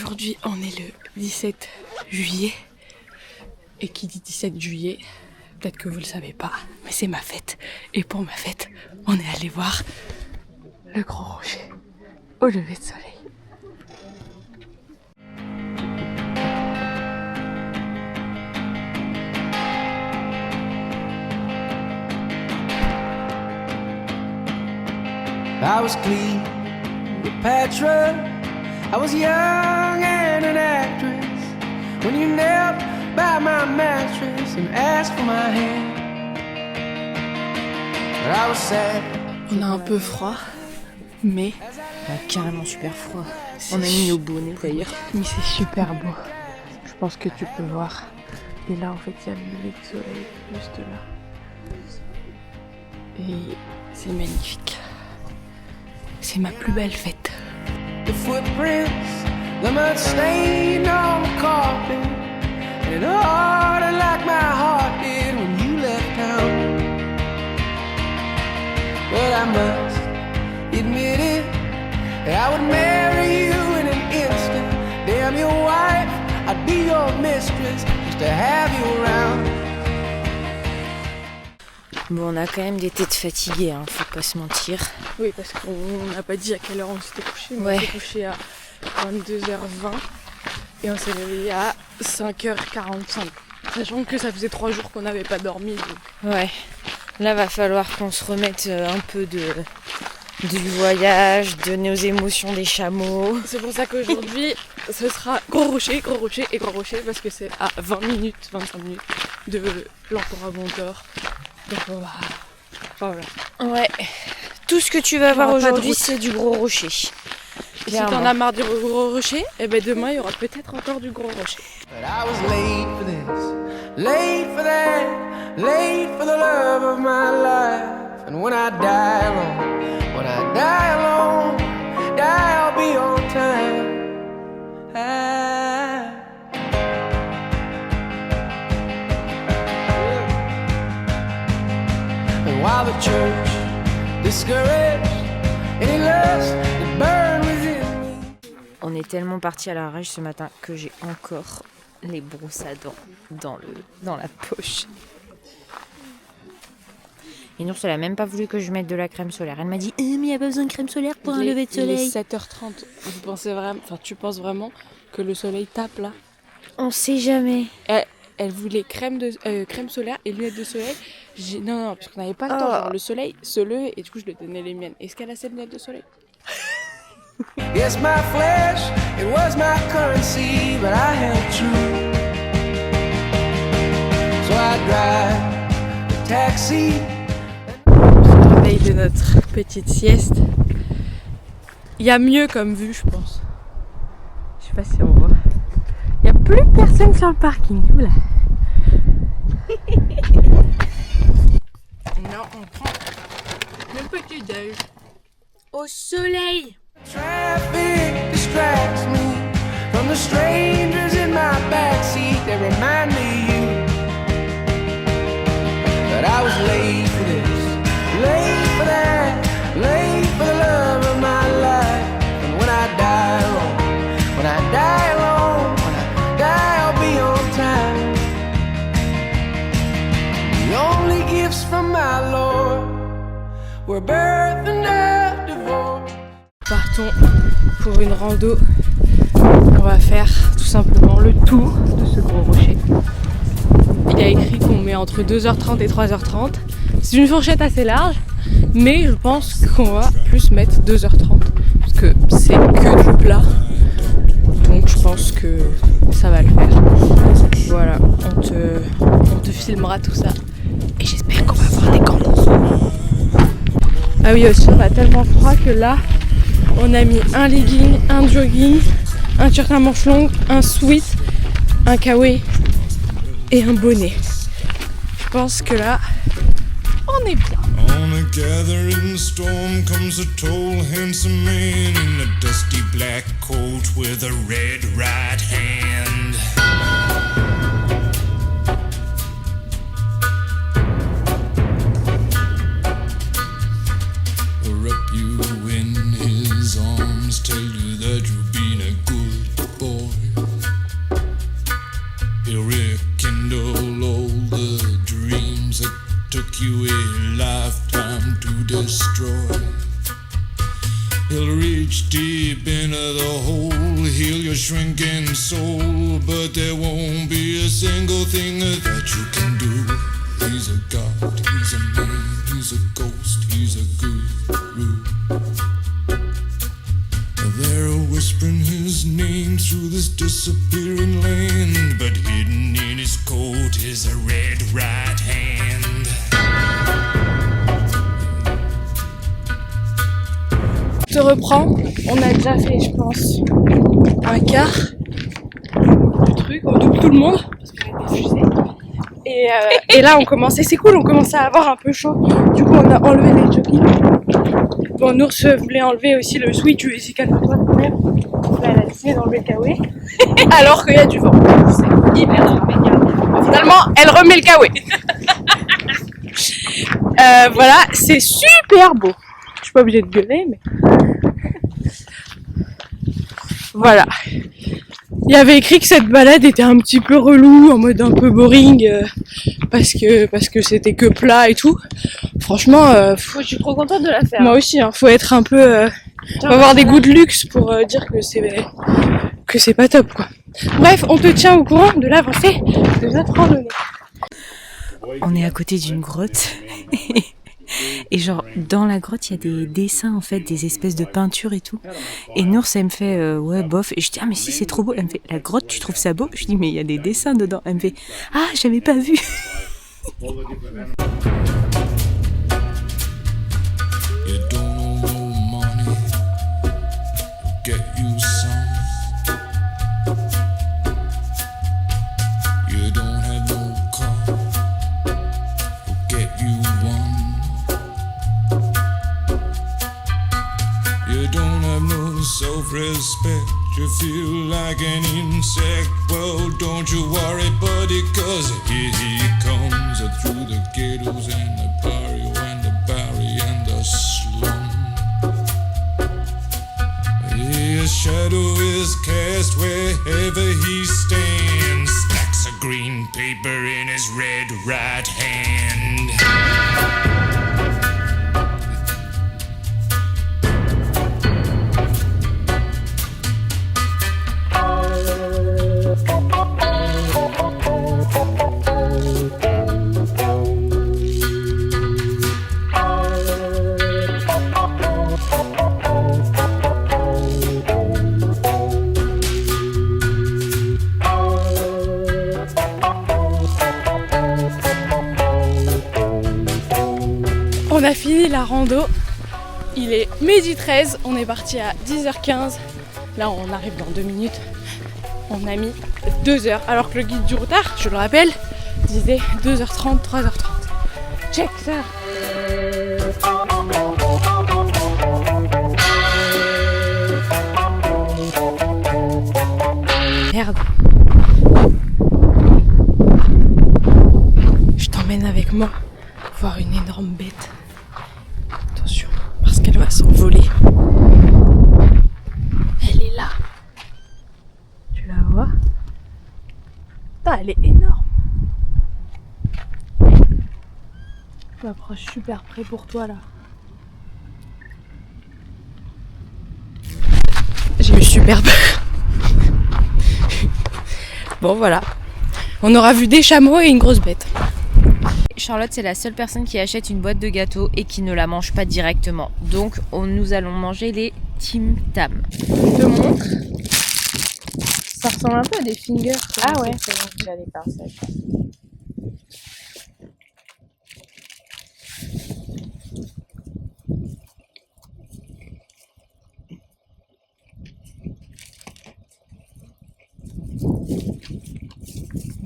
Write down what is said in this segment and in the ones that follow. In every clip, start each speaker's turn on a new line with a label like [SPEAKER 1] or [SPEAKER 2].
[SPEAKER 1] Aujourd'hui, on est le 17 juillet. Et qui dit 17 juillet, peut-être que vous le savez pas, mais c'est ma fête. Et pour ma fête, on est allé voir le Gros Rocher au lever de soleil.
[SPEAKER 2] I was clean with Petra. I was young and an actress when you knelt by my mattress and asked for my hand. But I was sad.
[SPEAKER 1] On a un peu froid, mais
[SPEAKER 3] carrément super froid. On a mis nos bonnets d'ailleurs.
[SPEAKER 1] mais c'est super beau. Je pense que tu peux voir. Et là, en fait, il y a le lever de soleil juste là. Et c'est magnifique. C'est ma plus belle fête.
[SPEAKER 2] The footprints, the mud stain on the carpet, and it harder like my heart did when you left town. But I must admit it, that I would marry you in an instant. Damn your wife, I'd be your mistress, just to have you around.
[SPEAKER 3] Bon, on a quand même des têtes fatiguées, hein, faut pas se mentir.
[SPEAKER 1] Oui, parce qu'on n'a pas dit à quelle heure on s'était couché. Mais
[SPEAKER 3] Ouais.
[SPEAKER 1] on s'est couché à 22h20 et on s'est réveillé à 5h45. Sachant que ça faisait 3 jours qu'on n'avait pas dormi. Donc.
[SPEAKER 3] Ouais, là va falloir qu'on se remette un peu du voyage, de nos émotions des chameaux.
[SPEAKER 1] C'est pour ça qu'aujourd'hui, ce sera Gros Rocher et Gros Rocher parce que c'est à 20 minutes, 25 minutes de l'Empora Montor. Donc on va... Enfin, voilà.
[SPEAKER 3] Ouais, tout ce que tu vas voir
[SPEAKER 1] aura pas de
[SPEAKER 3] aujourd'hui,
[SPEAKER 1] route.
[SPEAKER 3] c'est du Gros Rocher.
[SPEAKER 1] Et si t'en as marre du Gros Rocher, et ben demain il y aura peut-être encore du Gros Rocher.
[SPEAKER 2] But I was late for this, late for that, late for the love of my life. And when I die alone, I'll be on time. And while the church discouraged any lust that burned within me.
[SPEAKER 3] On est tellement parti à l'arrache ce matin que j'ai encore les brosses à dents dans la poche. Et Nours, elle a même pas voulu que je mette de la crème solaire. Elle m'a dit mais il n'y a pas besoin de crème solaire pour un lever de soleil.
[SPEAKER 1] Il est 7h30. Vous pensez vraiment, enfin tu penses vraiment que le soleil tape là?
[SPEAKER 3] On sait jamais.
[SPEAKER 1] Elle voulait crème solaire et lunettes de soleil. Non, parce qu'on n'avait pas le temps. Genre, le soleil se levait et du coup je lui donnais les miennes. Est-ce qu'elle a ses lunettes de soleil?
[SPEAKER 2] Yes, my flesh, it was my currency, but I held true. So I drive a taxi.
[SPEAKER 1] Réveil de notre petite sieste. Il y a mieux comme vue, je pense. Je sais pas si on voit. Il n'y a plus personne sur le parking. Oula. Non, on prend le petit déj.
[SPEAKER 3] Au soleil.
[SPEAKER 2] Traffic distracts me from the strangers in my backseat. They remind me of you. But I was late for this, late for that, late for the love of my life. And when I die alone, I'll be on time. The only gifts from my Lord were birth and a divorce.
[SPEAKER 1] Partons pour une rando. On va faire tout simplement le tour de ce Gros Rocher. Il y a écrit qu'on met entre 2h30 et 3h30. C'est une fourchette assez large, mais je pense qu'on va plus mettre 2h30 parce que c'est que du plat. Donc je pense que ça va le faire. Voilà, on te filmera tout ça. Et j'espère qu'on va avoir des gants. Ah oui, aussi on a tellement froid que là on a mis un legging, un jogging, un t-shirt à manches longues, un sweat, un kawaii et un bonnet. Je pense que là on est bien.
[SPEAKER 4] On a gathering storm comes a tall, handsome man in a dusty black coat with a red right hand. Wrap you in his arms, tell you that you've been a good boy. shrinking soul, but there won't be a single thing that you can do. He's a god, he's a man, he's a ghost, he's a guru. They're whispering his name through this disappearing land, but hidden in his coat is a red right hand.
[SPEAKER 1] Je te reprends, on a déjà fait, je pense, un quart du truc, on double tout le monde, parce qu'on a été fusés. Et là on commence, et c'est cool, on commence à avoir un peu chaud, du coup on a enlevé les jogging. Bon, Nours voulait enlever aussi le switch, je lui ai dit calme-toi quand même. Là, elle a décidé d'enlever le kawaii, alors qu'il y a du vent. C'est hyper dur. Finalement, elle remet le kawaii. Voilà, c'est super beau. Je suis pas obligée de gueuler, mais... Voilà. Il y avait écrit que cette balade était un petit peu relou, en mode un peu boring, parce que c'était que plat et tout. Franchement,
[SPEAKER 3] Je suis trop contente de la faire.
[SPEAKER 1] moi aussi, hein, faut être un peu, faut avoir des goûts de luxe pour dire que c'est pas top, quoi. Bref, on te tient au courant de l'avancée de notre randonnée.
[SPEAKER 3] On est à côté d'une grotte. Et genre, dans la grotte, il y a des dessins, en fait, des espèces de peintures et tout. Et Nours, elle me fait, ouais, bof. Et je dis, ah, mais si, c'est trop beau. Elle me fait, la grotte, tu trouves ça beau? Je dis, mais il y a des dessins dedans. Elle me fait, ah, j'avais pas vu.
[SPEAKER 4] You don't owe no money, get you some. You don't have no car, get you one. You don't have no self-respect, you feel like an insect. Well, don't you worry, buddy, cause here he comes through the ghettos and the barrio and the barry and the slum. His shadow is cast wherever he stands, stacks of green paper in his red right hand.
[SPEAKER 1] On a fini la rando, il est midi 13, on est parti à 10h15, là on arrive dans 2 minutes, on a mis 2 heures, alors que le guide du routard, je le rappelle, disait 2h30, 3h30. Check ça. Merde. Je t'emmène avec moi voir une énorme bête. Attention, parce qu'elle va s'envoler. Elle est là. Tu la vois? Putain, elle est énorme. Je m'approche super près pour toi là. J'ai eu super peur. Bon voilà. On aura vu des chameaux et une grosse bête.
[SPEAKER 3] Charlotte, c'est la seule personne qui achète une boîte de gâteaux et qui ne la mange pas directement. Donc, nous allons manger les Tim Tam.
[SPEAKER 1] Je te montre. Ça ressemble un peu à des fingers.
[SPEAKER 3] Ah ouais, c'est bon, j'ai les pincettes.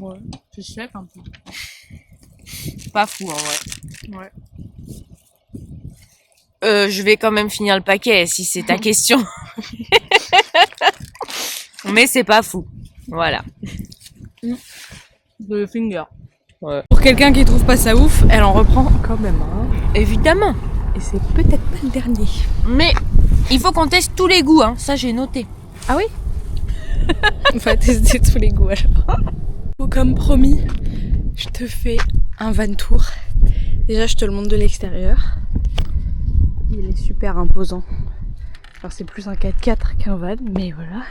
[SPEAKER 1] Ouais, c'est sec un peu.
[SPEAKER 3] C'est pas fou en vrai.
[SPEAKER 1] Ouais.
[SPEAKER 3] Je vais quand même finir le paquet si c'est ta question. Mais c'est pas fou. Voilà.
[SPEAKER 1] De finger. Ouais. Pour quelqu'un qui trouve pas ça ouf, elle en reprend quand même. Hein.
[SPEAKER 3] Évidemment.
[SPEAKER 1] Et c'est peut-être pas le dernier.
[SPEAKER 3] Mais il faut qu'on teste tous les goûts, hein. Ça j'ai noté.
[SPEAKER 1] Ah oui? On va tester tous les goûts alors. Comme promis, je te fais un van tour. Déjà, je te le montre de l'extérieur. Il est super imposant. Alors, c'est plus un 4x4 qu'un van, mais voilà.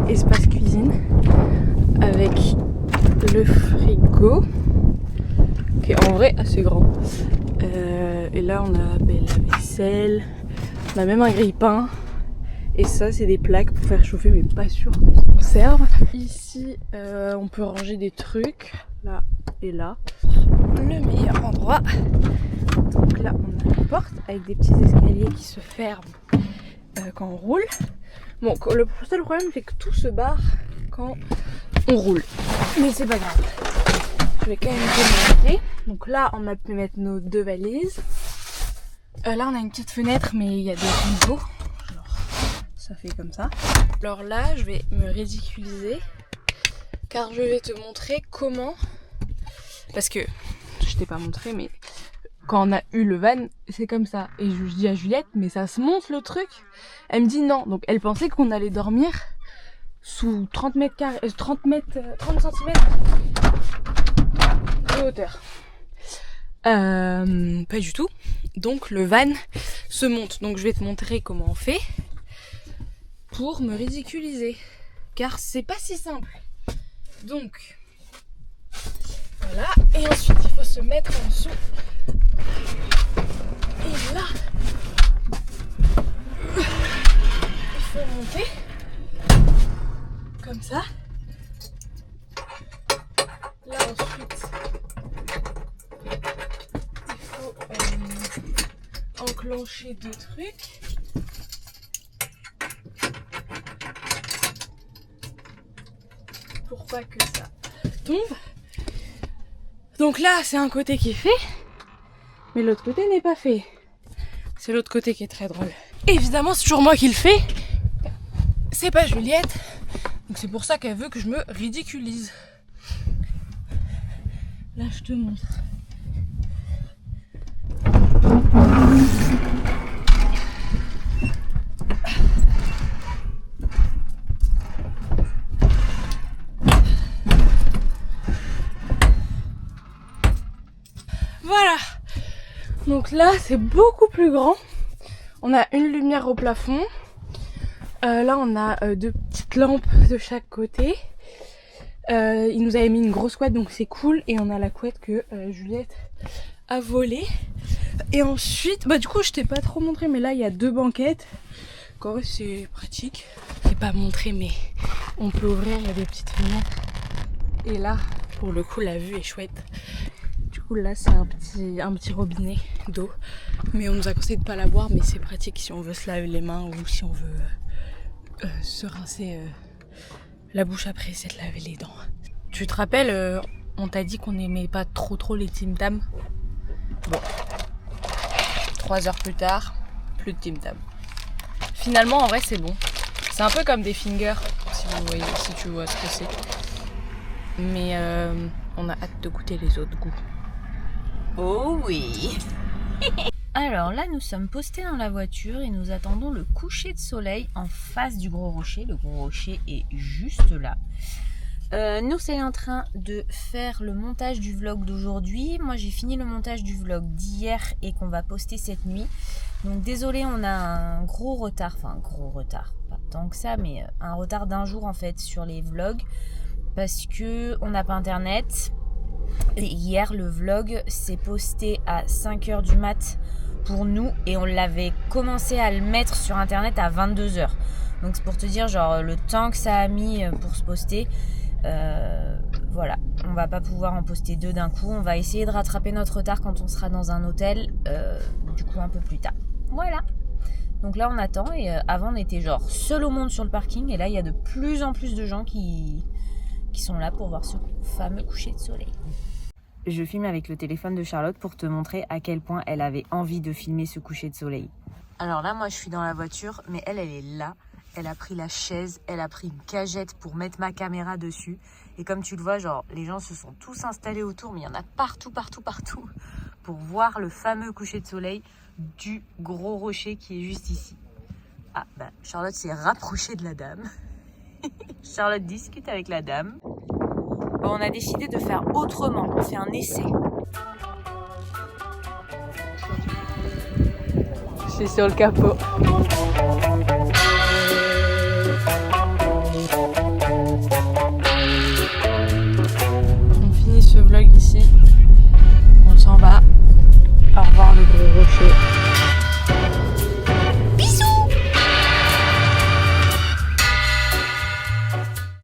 [SPEAKER 1] espace cuisine avec le frigo qui est en vrai assez grand. Et là on a la vaisselle, on a même un grille-pain. Et ça c'est des plaques pour faire chauffer mais pas sûr qu'on s'en serve. Ici on peut ranger des trucs, là et là. Le meilleur endroit. Donc là on a une porte avec des petits escaliers qui se ferment quand on roule. Bon, le seul problème c'est que tout se barre quand on roule. Mais c'est pas grave. Je vais quand même te montrer. Donc là on a pu mettre nos 2 valises. Là on a une petite fenêtre mais il y a des rideaux. Ça fait comme ça. Alors là je vais me ridiculiser car je vais te montrer comment, parce que je t'ai pas montré mais quand on a eu le van c'est comme ça, et je dis à Juliette mais ça se monte le truc, elle me dit non, donc elle pensait qu'on allait dormir sous 30 cm de hauteur. Pas du tout, donc le van se monte, donc je vais te montrer comment on fait pour me ridiculiser, car c'est pas si simple. Donc voilà, et ensuite il faut se mettre en dessous. Et là il faut monter comme ça. Là ensuite il faut enclencher 2 trucs. Pour pas que ça tombe. Donc là c'est un côté qui est fait, mais l'autre côté n'est pas fait. C'est l'autre côté qui est très drôle. Évidemment c'est toujours moi qui le fais, c'est pas Juliette, donc c'est pour ça qu'elle veut que je me ridiculise. Là je te montre. Voilà, donc là c'est beaucoup plus grand. On a une lumière au plafond. Là on a 2 petites lampes de chaque côté. Il nous avait mis une grosse couette donc c'est cool. Et on a la couette que Juliette a volée. Et ensuite, du coup je t'ai pas trop montré, mais là il y a 2 banquettes. En vrai c'est pratique. Je t'ai pas montré mais on peut ouvrir, il y a des petites fenêtres. Et là pour le coup la vue est chouette. Là c'est un petit robinet d'eau, mais on nous a conseillé de pas la boire, mais c'est pratique si on veut se laver les mains ou si on veut se rincer la bouche après c'est de laver les dents. Tu te rappelles, on t'a dit qu'on n'aimait pas trop les Tim Tam. Bon, 3 heures plus tard, plus de Tim Tam. Finalement en vrai c'est bon, c'est un peu comme des fingers si tu vois ce que c'est, mais on a hâte de goûter les autres goûts.
[SPEAKER 3] Oh oui. Alors là, nous sommes postés dans la voiture et nous attendons le coucher de soleil en face du Gros Rocher. Le Gros Rocher est juste là. Nous, c'est en train de faire le montage du vlog d'aujourd'hui. Moi, j'ai fini le montage du vlog d'hier et qu'on va poster cette nuit. Donc désolé, on a un gros retard. Enfin, un gros retard. Pas tant que ça, mais un retard d'1 jour en fait sur les vlogs. Parce que on n'a pas internet. Et hier le vlog s'est posté à 5h du mat pour nous et on l'avait commencé à le mettre sur internet à 22h. Donc c'est pour te dire genre le temps que ça a mis pour se poster. Voilà, on va pas pouvoir en poster 2 d'un coup. On va essayer de rattraper notre retard quand on sera dans un hôtel, du coup un peu plus tard. Voilà. Donc là on attend et avant on était genre seul au monde sur le parking et là il y a de plus en plus de gens qui sont là pour voir ce fameux coucher de soleil. Je filme avec le téléphone de Charlotte pour te montrer à quel point elle avait envie de filmer ce coucher de soleil. Alors là, moi je suis dans la voiture, mais elle est là. Elle a pris la chaise, elle a pris une cagette pour mettre ma caméra dessus. Et comme tu le vois, genre les gens se sont tous installés autour, mais il y en a partout pour voir le fameux coucher de soleil du Gros Rocher qui est juste ici. Ah, Charlotte s'est rapprochée de la dame. Charlotte discute avec la dame. Bon, on a décidé de faire autrement, on fait un essai.
[SPEAKER 1] Je suis sur le capot.